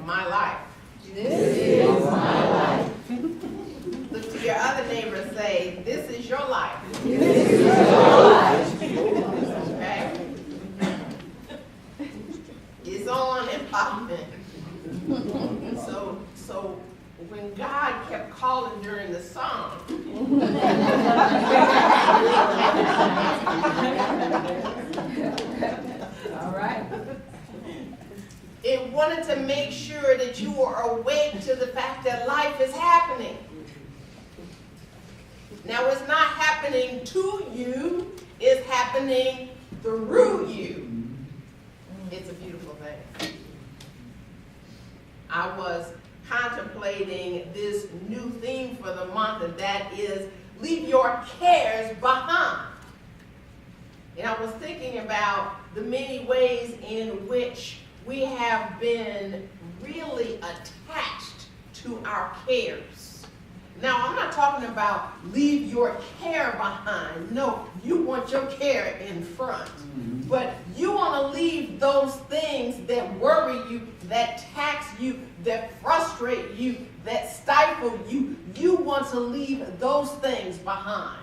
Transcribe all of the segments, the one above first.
my life. This is my life. Look to your other neighbor and say, this is your life. This is your life. Okay? It's on and popping. So when God kept calling during the song, All right. it wanted to make sure that you were awake to the fact that life is happening. Now, it's not happening to you, it's happening through you. It's a beautiful thing. I was contemplating this new theme for the month, and that is leave your cares behind. And I was thinking about the many ways in which we have been really attached to our cares. Now, I'm not talking about leave your care behind. No, you want your care in front. But you want to leave those things that worry you, that tax you, that frustrate you, that stifle you. You want to leave those things behind.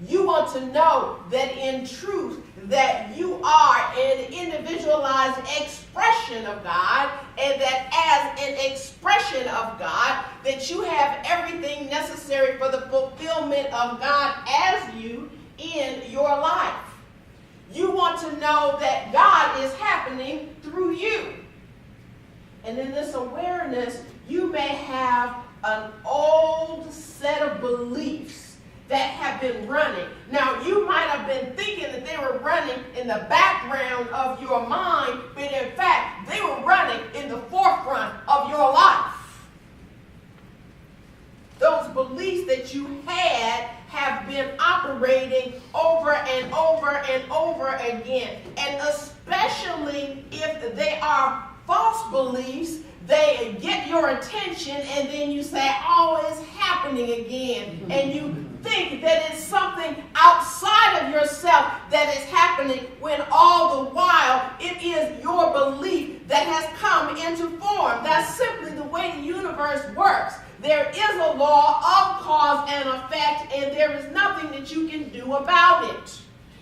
You want to know that in truth that you are an individualized expression of God, and that as an expression of God, that you have everything necessary for the fulfillment of God as you in your life. You want to know that God is happening through you. And in this awareness, you may have an old set of beliefs that have been running. Now, you might have been thinking that they were running in the background of your mind, but in fact, they were running in the forefront of your life. Those beliefs that you had have been operating over and over and over again. And especially if they are false beliefs, they get your attention and then you say, oh, it's happening again. And you think that it's something outside of yourself that is happening, when all the while it is your belief that has come into form. That's simply the way the universe works. There is a law of cause and effect, and there is nothing that you can do about it.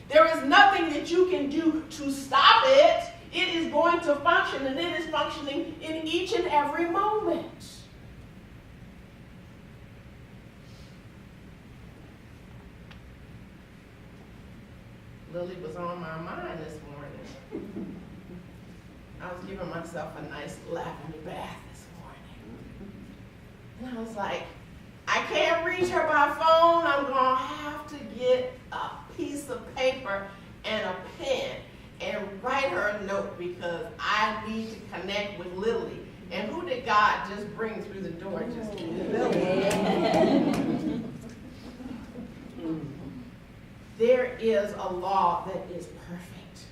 There is nothing that you can do to stop it. It is going to function, and it is functioning in each and every moment. Lily was on my mind this morning. I was giving myself a nice lavender bath this morning. And I was like, I can't reach her by phone. I'm going to have to get a piece of paper and a pen and write her a note, because I need to connect with Lily. And who did God just bring through the door? Just Lily. There is a law that is perfect.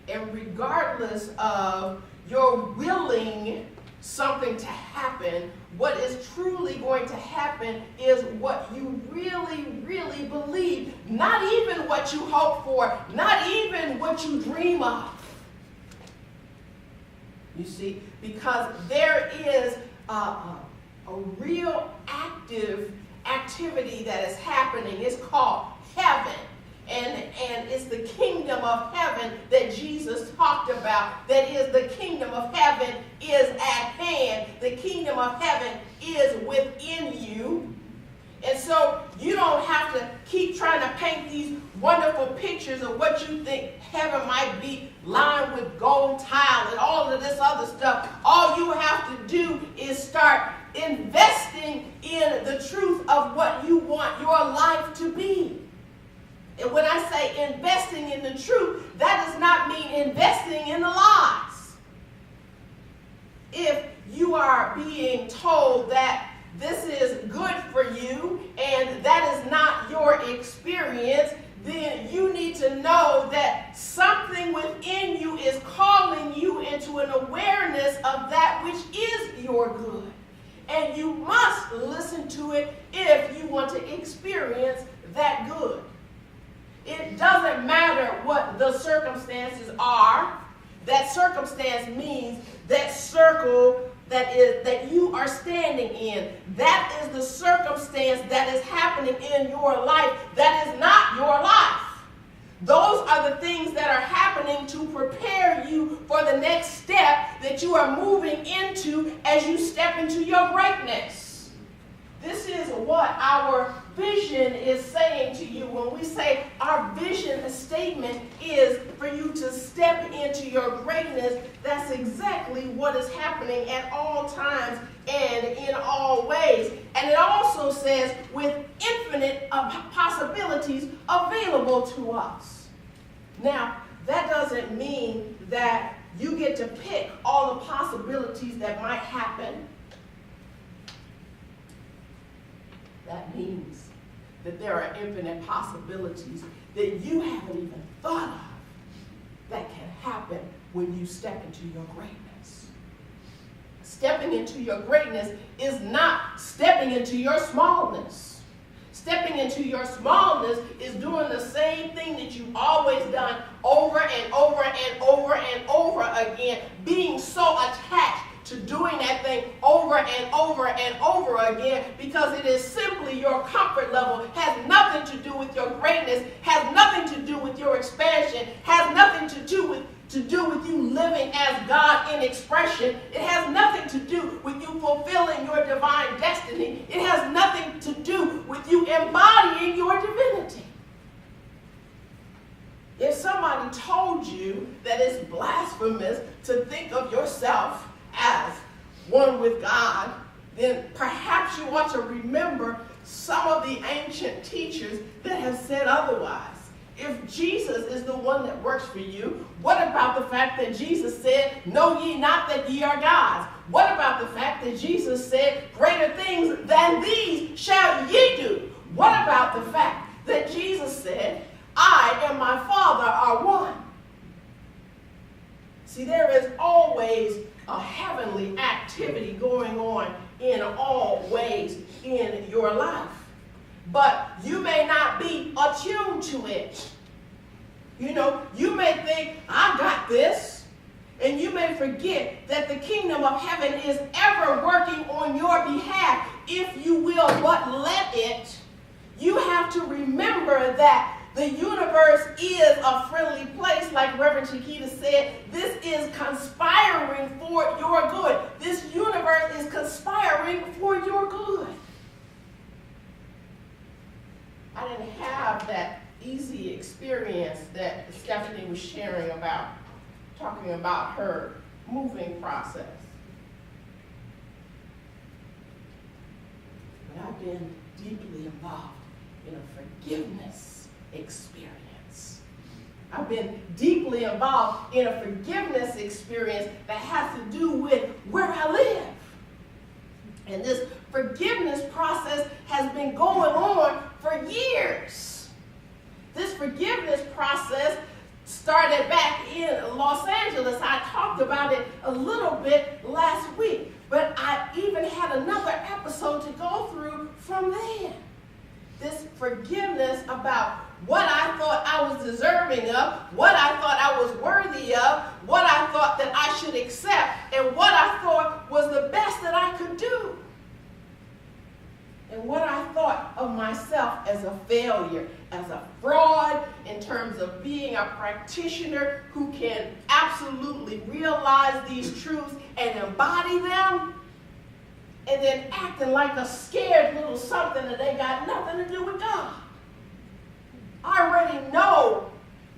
And regardless of your willing something to happen, what is truly going to happen is what you really, really believe. Not even what you hope for, not even what you dream of. You see, because there is a real active activity that is happening. It's called heaven. And it's the kingdom of heaven that Jesus talked about. That is, the kingdom of heaven is at hand. The kingdom of heaven is within you. And so you don't have to keep trying to paint these wonderful pictures of what you think heaven might be, lined with gold tile and all of this other stuff. All you have to do is start investing in the truth of what you want your life to be. And when I say investing in the truth, that does not mean investing in the lies. If you are being told that this is good for you and that is not your experience, then you need to know that something within you is calling you into an awareness of that which is your good. And you must listen to it if you want to experience that good. It doesn't matter what the circumstances are. That circumstance means that circle that you are standing in. That is the circumstance that is happening in your life. That is not your life. Those are the things that are happening to prepare you for the next step that you are moving into as you step into your greatness. This is what our vision is saying to you. When we say our vision statement is for you to step into your greatness, that's exactly what is happening at all times and in all ways. And it also says with infinite possibilities available to us. Now, that doesn't mean that you get to pick all the possibilities that might happen. That means that there are infinite possibilities that you haven't even thought of that can happen when you step into your greatness. Stepping into your greatness is not stepping into your smallness. Stepping into your smallness is doing the same thing that you've always done over and over and over and over again, being so attached to doing that thing over and over and over again because it is simply your comfort level, has nothing to do with your greatness, has nothing to do with your expansion, has nothing to do with you living as God in expression. It has nothing to do with you fulfilling your divine destiny. It has nothing to do with you embodying your divinity. If somebody told you that it's blasphemous to think of yourself as one with God, then perhaps you want to remember some of the ancient teachers that have said otherwise. If Jesus is the one that works for you, what about the fact that Jesus said, "Know ye not that ye are gods"? What about the fact that Jesus said, "Greater things than these shall ye do"? What about the fact that Jesus said, "I and my Father are one"? See, there is always a heavenly activity going on in all ways in your life. But you may not be attuned to it. You know, you may think, "I got this." And you may forget that the kingdom of heaven is ever working on your behalf if you will but let it. You have to remember that the universe is a friendly place, like Reverend Chiquita said. This is conspiring for your good. This universe is conspiring for your good. I didn't have that easy experience that Stephanie was sharing about, talking about her moving process. But I've been deeply involved in a forgiveness experience. I've been deeply involved in a forgiveness experience that has to do with where I live. And this forgiveness process has been going on for years. This forgiveness process started back in Los Angeles. I talked about it a little bit last week, but I even had another episode to go through from then. This forgiveness about what I thought I was deserving of, what I thought I was worthy of, what I thought that I should accept, and what I thought was the best that I could do. And what I thought of myself as a failure, as a fraud, in terms of being a practitioner who can absolutely realize these truths and embody them, and then acting like a scared little something that they got nothing to do with God. I already know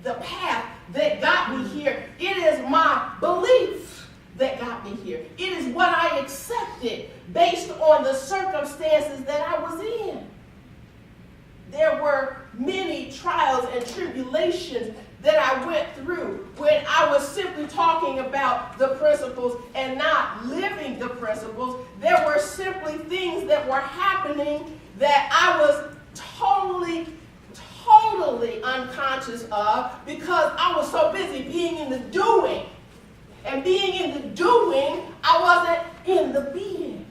the path that got me here. It is my belief that got me here. It is what I accepted based on the circumstances that I was in. There were many trials and tribulations that I went through when I was simply talking about the principles and not living the principles. There were simply things that were happening that I was totally unconscious of because I was so busy being in the doing. And being in the doing, I wasn't in the being.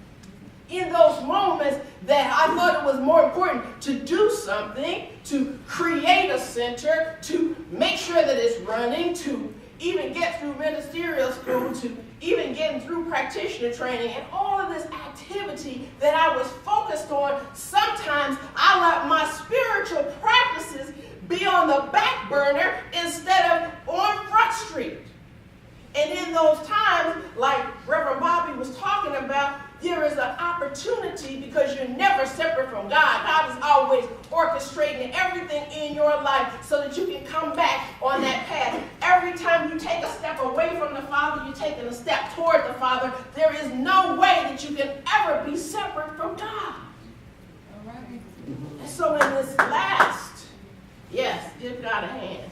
In those moments that I thought it was more important to do something, to create a center, to make sure that it's running, to even get through ministerial school, to even getting through practitioner training, and all of this activity that I was focused on, sometimes I let my spiritual practices be on the back burner instead of on Front Street. And in those times, like Reverend Bobby was talking about, there is an opportunity because you're never separate from God. God is always orchestrating everything in your life so that you can come back on that path. Every time you take a step away from the Father, you're taking a step toward the Father. There is no way that you can ever be separate from God. All right. And so in this last, yes, give God a hand.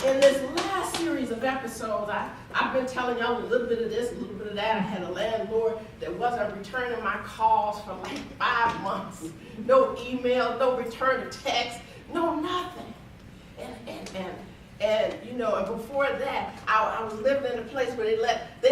In this last series of episodes, I've been telling y'all a little bit of this, a little bit of that. I had a landlord that wasn't returning my calls for like 5 months. No email, no return of text, no nothing. And you know, and before that, I was living in a place where they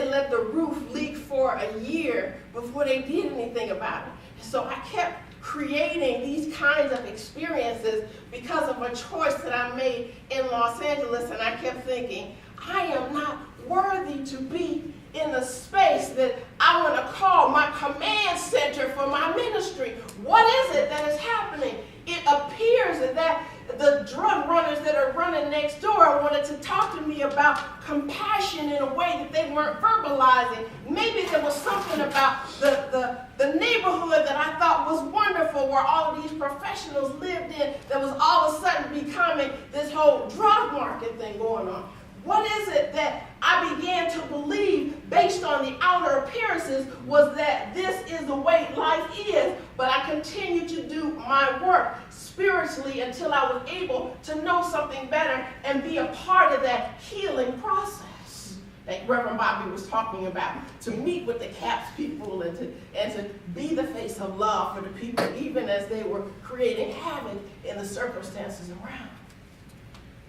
let the roof leak for a year before they did anything about it. So I kept creating these kinds of experiences because of a choice that I made in Los Angeles, and I kept thinking, I am not worthy to be in the space that I want to call my command center for my ministry. What is it that is happening? It appears that the drug runners that are running next door wanted to talk to me about compassion in a way that they weren't verbalizing. Maybe there was something about the neighborhood that I thought was wonderful, where all of these professionals lived in, that was all of a sudden becoming this whole drug market thing going on. What is it that I began to believe based on the outer appearances was that this is the way life is, but I continued to do my work spiritually until I was able to know something better and be a part of that healing process that Reverend Bobby was talking about, to meet with the CAPS people and to be the face of love for the people, even as they were creating havoc in the circumstances around.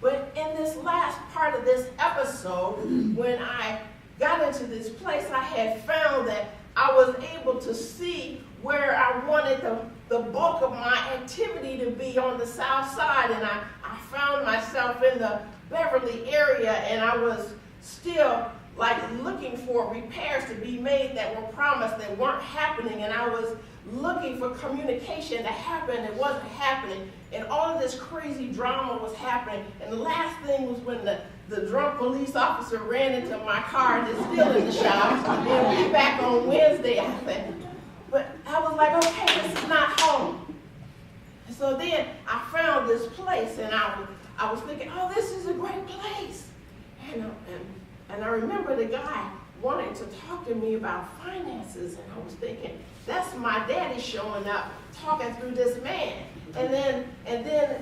But in this last part of this episode, when I got into this place, I had found that I was able to see where I wanted the bulk of my activity to be on the south side. And I found myself in the Beverly area, and I was still like looking for repairs to be made that were promised that weren't happening. And I was looking for communication to happen that wasn't happening. And all of this crazy drama was happening. And the last thing was when the drunk police officer ran into my car and is still in the shop. And we'll be back on Wednesday, I think. But I was like, okay, this is not home. And so then I found this place, and I was thinking, oh, this is a great place. And I remember the guy wanted to talk to me about finances, and I was thinking, that's my daddy showing up, talking through this man. And then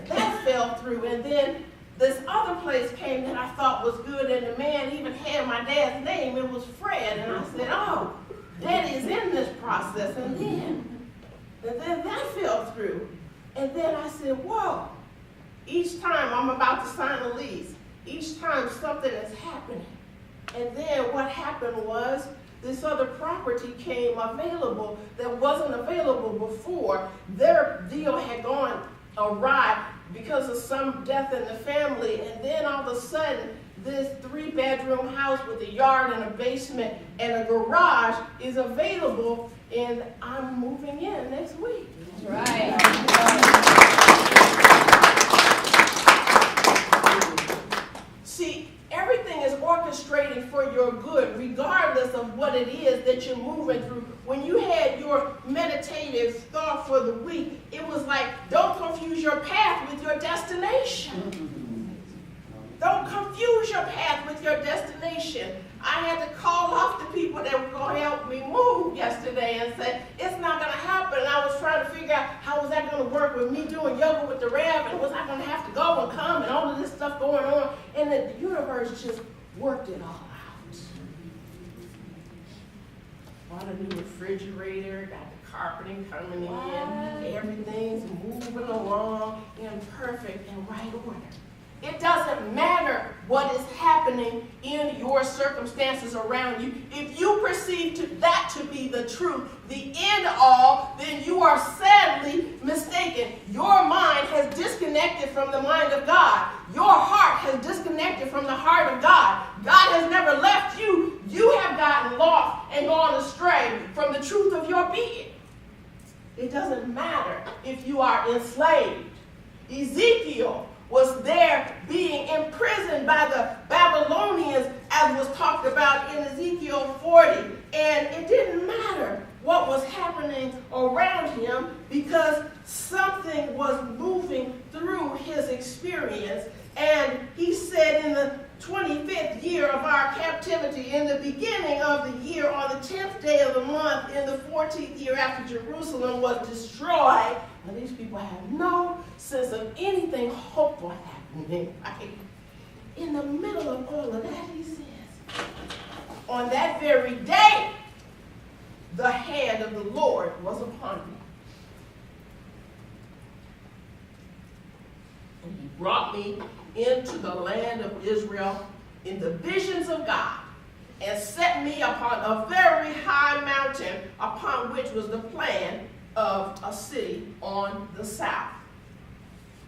that fell through, and then this other place came that I thought was good, and the man even had my dad's name. It was Fred, and I said, oh, Daddy's in this process. And then that fell through. And then I said, whoa, each time I'm about to sign a lease, each time something is happening. And then what happened was this other property came available that wasn't available before. Their deal had gone awry because of some death in the family. And then all of a sudden, this 3-bedroom house with a yard and a basement and a garage is available, and I'm moving in next week. That's right. See, everything is orchestrated for your good, regardless of what it is that you're moving through. When you had your meditative thought for the week, it was like, don't confuse your path with your destination. Don't confuse your path with your destination. I had to call off the people that were going to help me move yesterday and say, it's not going to happen. And I was trying to figure out how was that going to work with me doing yoga with the Rev, and was I going to have to go and come and all of this stuff going on. And the universe just worked it all out. Bought a new refrigerator, got the carpeting coming in, everything's moving along in perfect and right order. It doesn't matter what is happening. happening in your circumstances around you, if you perceive that to be the truth, the end all, then you are sadly mistaken. Your mind has disconnected from the mind of God. Your heart has disconnected from the heart of God. God has never left you. You have gotten lost and gone astray from the truth of your being. It doesn't matter if you are enslaved. Ezekiel was there being imprisoned by the Babylonians, as was talked about in Ezekiel 40. And it didn't matter what was happening around him because something was moving through his experience. And he said in the 25th year of our captivity, in the beginning of the year, on the 10th day of the month, in the 14th year after Jerusalem was destroyed. Now these people have no sense of anything hopeful happening. Right? In the middle of all of that, he says, on that very day, the hand of the Lord was upon me. And he brought me into the land of Israel in the visions of God, and set me upon a very high mountain, upon which was the plan of a city on the south.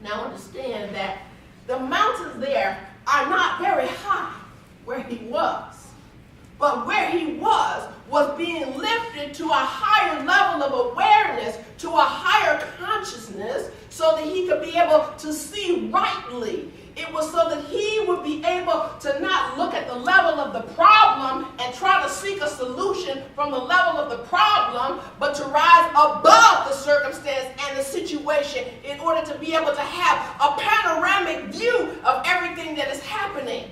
Now understand that the mountains there are not very high where he was, but where he was being lifted to a higher level of awareness, to a higher consciousness, so that he could be able to see rightly. It was so that he would be able to not look at the level of the problem and try to seek a solution from the level of the problem, but to rise above the circumstance and the situation in order to be able to have a panoramic view of everything that is happening.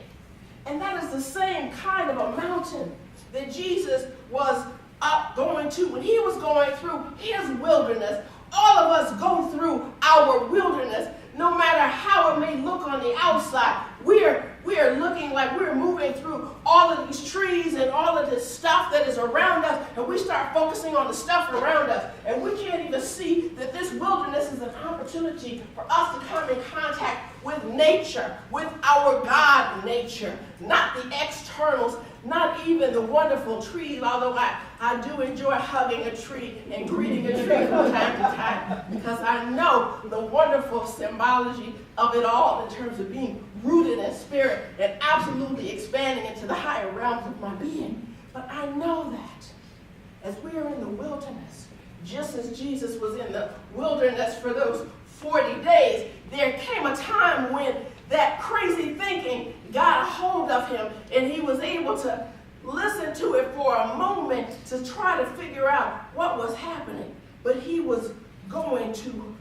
And that is the same kind of a mountain that Jesus was up going to when he was going through his wilderness. All of us go through our wilderness. No matter how it may look on the outside, we're looking like we're moving through all of these trees and all of this stuff that is around us, and we start focusing on the stuff around us, and we can't even see that this wilderness is an opportunity for us to come in contact with nature, with our God nature, not the externals, not even the wonderful trees, although I do enjoy hugging a tree and greeting a tree from time to time, because I know the wonderful symbology of it all in terms of being rooted in spirit and absolutely expanding into the higher realms of my being. But I know that as we are in the wilderness, just as Jesus was in the wilderness for those 40 days, there came a time when that crazy thinking got a hold of him, and he was able to listen to it for a moment to try to figure out what was happening. But he was going to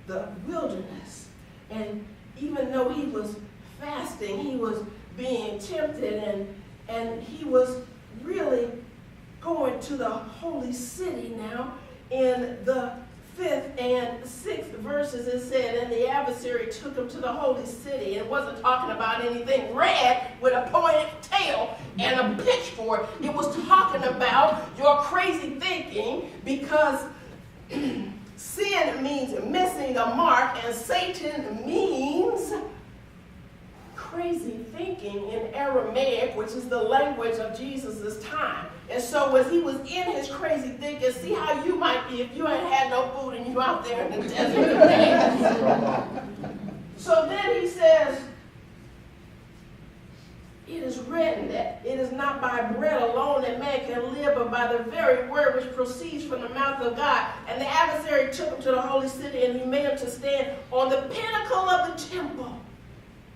the wilderness, and even though he was fasting, he was being tempted, and he was really going to the holy city now. In the 5th and 6th verses, it said, and the adversary took him to the holy city. It wasn't talking about anything red with a pointed tail and a pitchfork. It was talking about your crazy thinking, because sin means missing a mark, and Satan means crazy thinking in Aramaic, which is the language of Jesus' time. And so as he was in his crazy thinking, see how you might be if you ain't had no food and you out there in the desert. So then he says, it is written that it is not by bread alone that man can live, but by the very word which proceeds from the mouth of God. And the adversary took him to the holy city, and he made him to stand on the pinnacle of the temple.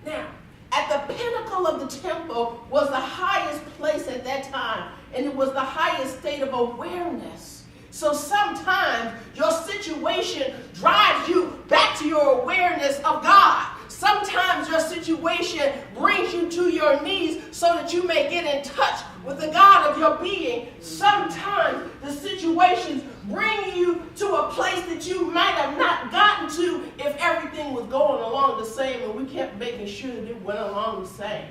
Now, at the pinnacle of the temple was the highest place at that time, and it was the highest state of awareness. So sometimes your situation drives you back to your awareness of God. Sometimes your situation brings you to your knees so that you may get in touch with the God of your being. Sometimes the situations bring you to a place that you might have not gotten to if everything was going along the same and we kept making sure that it went along the same.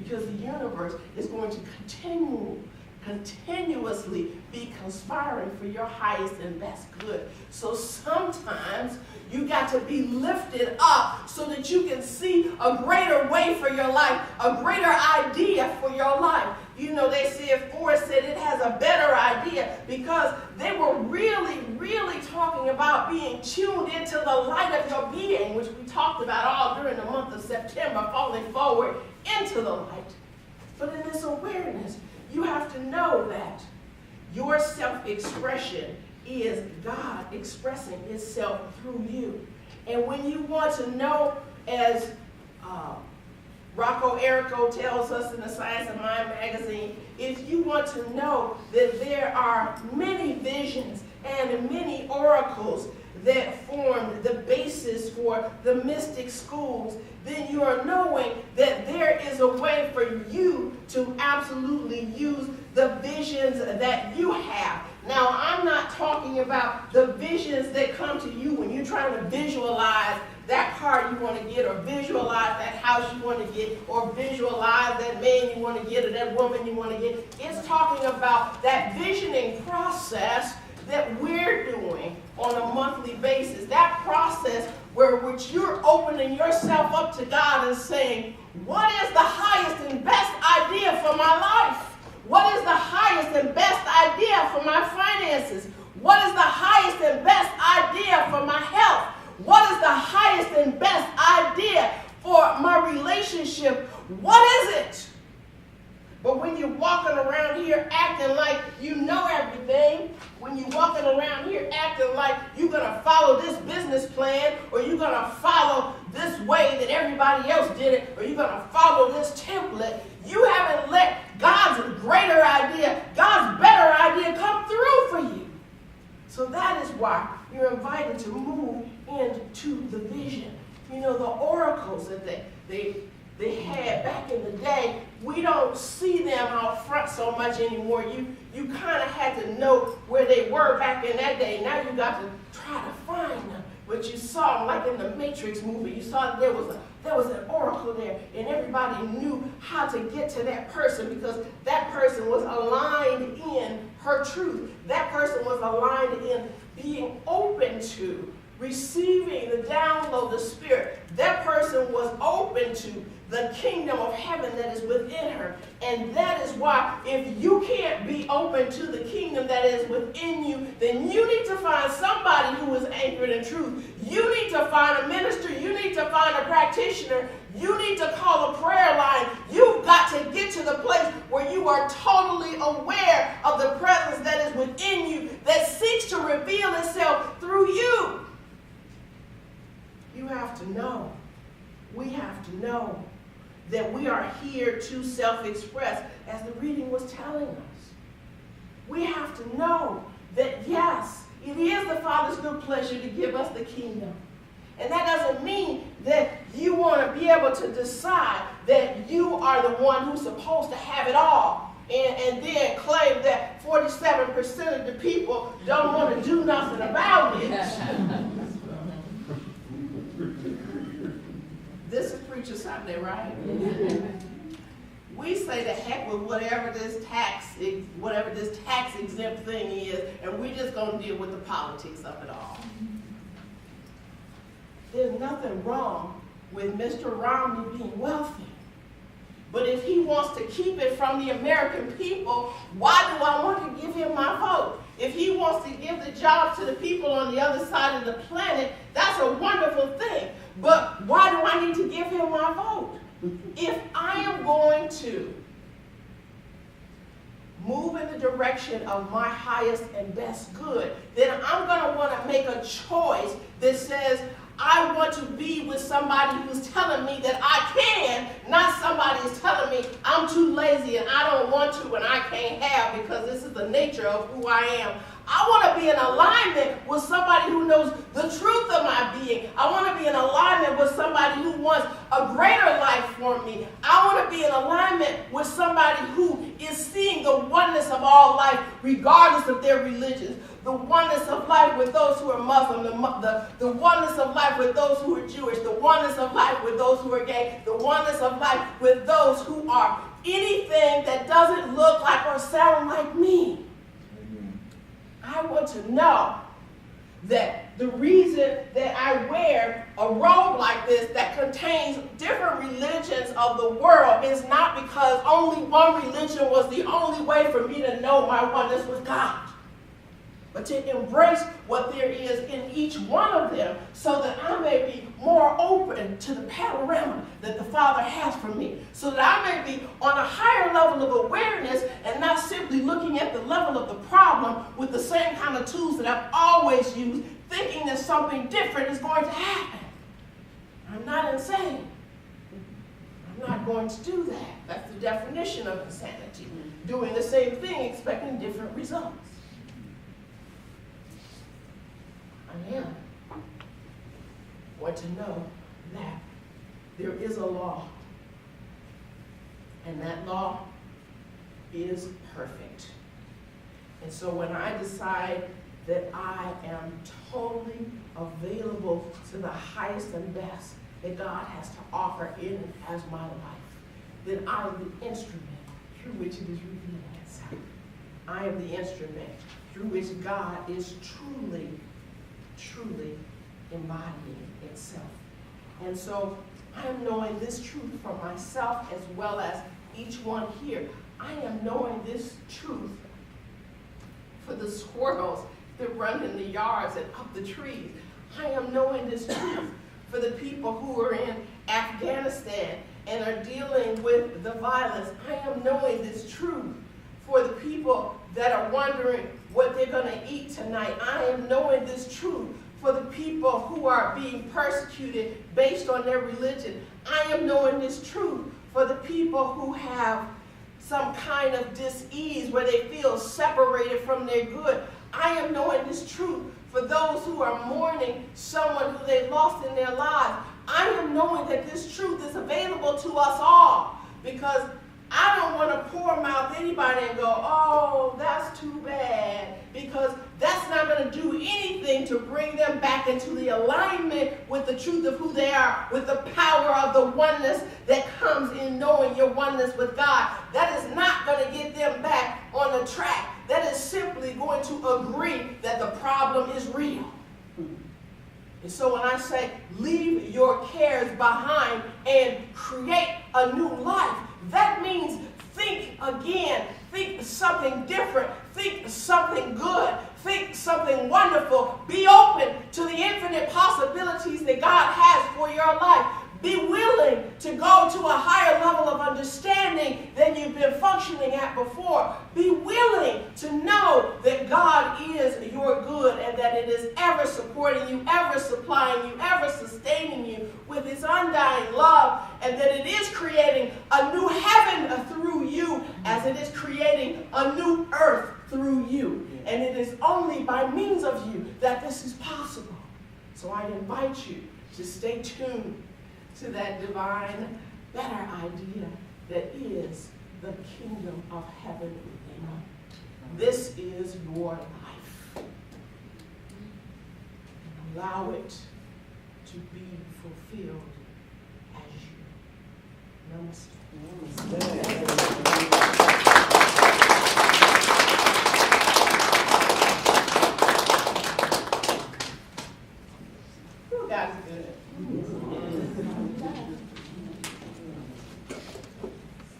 Because the universe is going to continue continuously be conspiring for your highest and best good. So sometimes you got to be lifted up so that you can see a greater way for your life, a greater idea for your life. You know, they said, Forrest said it has a better idea because they were really, really talking about being tuned into the light of your being, which we talked about all during the month of September, falling forward into the light. But in this awareness, you have to know that your self-expression is God expressing itself through you. And when you want to know, as Rocco Errico tells us in the Science of Mind magazine, if you want to know that there are many visions and many oracles that formed the basis for the mystic schools, then you are knowing that there is a way for you to absolutely use the visions that you have. Now, I'm not talking about the visions that come to you when you're trying to visualize that car you want to get, or visualize that house you want to get, or visualize that man you want to get, or that woman you want to get. It's talking about that visioning process that we're doing on a monthly basis. That process which you're opening yourself up to God and saying, what is the highest and best idea for my life? What is the highest and best idea for my finances? What is the highest and best idea for my health? What is the highest and best idea for my relationship? What is it? But when you're walking around here acting like you know everything, when you're walking around here acting like you're going to follow this business plan, or you're going to follow this way that everybody else did it, or you're going to follow this template, you haven't let God's greater idea, God's better idea come through for you. So that is why you're invited to move into the vision. You know, the oracles that they had back in the day, we don't see them out front so much anymore. You kind of had to know where they were back in that day. Now you got to try to find them. But you saw them like in the Matrix movie. You saw there was an oracle there, and everybody knew how to get to that person because that person was aligned in her truth. That person was aligned in being open to receiving the download, the Spirit. That person was open to the kingdom of heaven that is within her. And that is why if you can't be open to the kingdom that is within you, then you need to find somebody who is anchored in truth. You need to find a minister. You need to find a practitioner. You need to call a prayer line. You've got to get to the place where you are totally aware of the presence that is within you that seeks to reveal itself through you. You have to know. We have to know that we are here to self-express, as the reading was telling us. We have to know that, yes, it is the Father's good pleasure to give us the kingdom. And that doesn't mean that you want to be able to decide that you are the one who's supposed to have it all, and then claim that 47% of the people don't want to do nothing about it. This is Preacher Sunday, right? We say the heck with whatever this tax exempt thing is, and we're just going to deal with the politics of it all. There's nothing wrong with Mr. Romney being wealthy. But if he wants to keep it from the American people, why do I want to give him my vote? If he wants to give the jobs to the people on the other side of the planet, that's a wonderful thing. But why do I need to give him my vote? If I am going to move in the direction of my highest and best good, then I'm going to want to make a choice that says, I want to be with somebody who's telling me that I can, not somebody who's telling me I'm too lazy and I don't want to and I can't have because this is the nature of who I am. I want to be in alignment with somebody who knows the truth of my being. I want to be in alignment with somebody who wants a greater life for me. I want to be in alignment with somebody who is seeing seeing the oneness of all life, regardless of their religions. The oneness of life with those who are Muslim, the oneness of life with those who are Jewish, the oneness of life with those who are gay, the oneness of life with those who are anything that doesn't look like or sound like me. I want to know that the reason that I wear a robe like this that contains different religions of the world is not because only one religion was the only way for me to know my oneness with God, but to embrace what there is in each one of them so that I may be more open to the panorama that the Father has for me, so that I may be on a higher level of awareness and not simply looking at the level of the problem with the same kind of tools that I've always used, thinking that something different is going to happen. I'm not insane. I'm not going to do that. That's the definition of insanity. Doing the same thing, expecting different results. I am want to know that there is a law, and that law is perfect. And so when I decide that I am totally available to the highest and best that God has to offer in and as my life, then I am the instrument through which it is revealing itself. I am the instrument through which God is truly embodying itself. And so I am knowing this truth for myself as well as each one here. I am knowing this truth for the squirrels that run in the yards and up the trees. I am knowing this truth for the people who are in Afghanistan and are dealing with the violence. I am knowing this truth for the people that are wondering what they're going to eat tonight. I am knowing this truth for the people who are being persecuted based on their religion. I am knowing this truth for the people who have some kind of dis-ease where they feel separated from their good. I am knowing this truth for those who are mourning someone who they lost in their lives. I am knowing that this truth is available to us all, because I don't want to poor mouth anybody and go, oh, that's too bad, because that's not going to do anything to bring them back into the alignment with the truth of who they are, with the power of the oneness that comes in knowing your oneness with God. That is not going to get them back on the track. That is simply going to agree that the problem is real. And so when I say leave your cares behind and create a new life, that means think again, think something different, think something good, think something wonderful. Be open to the infinite possibilities that God has for your life. Be willing to go to a higher level of understanding than you've been functioning at before. Be willing to know that God is your good and that it is ever supporting you, ever supplying you, ever sustaining you with His undying love, and that it is creating a new heaven through you as it is creating a new earth through you. And it is only by means of you that this is possible. So I invite you to stay tuned to that divine, better idea that is the kingdom of heaven within you. This is your life. And allow it to be fulfilled as you. Namaste. Namaste.